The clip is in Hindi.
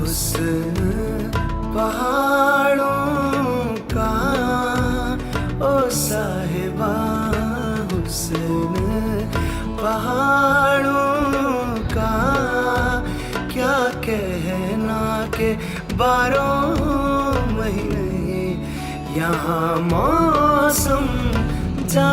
हुस्न पहाड़ों का ओ साहिबा, हुस्न पहाड़ों का क्या कहना के 12 महीने यहाँ मौसम जा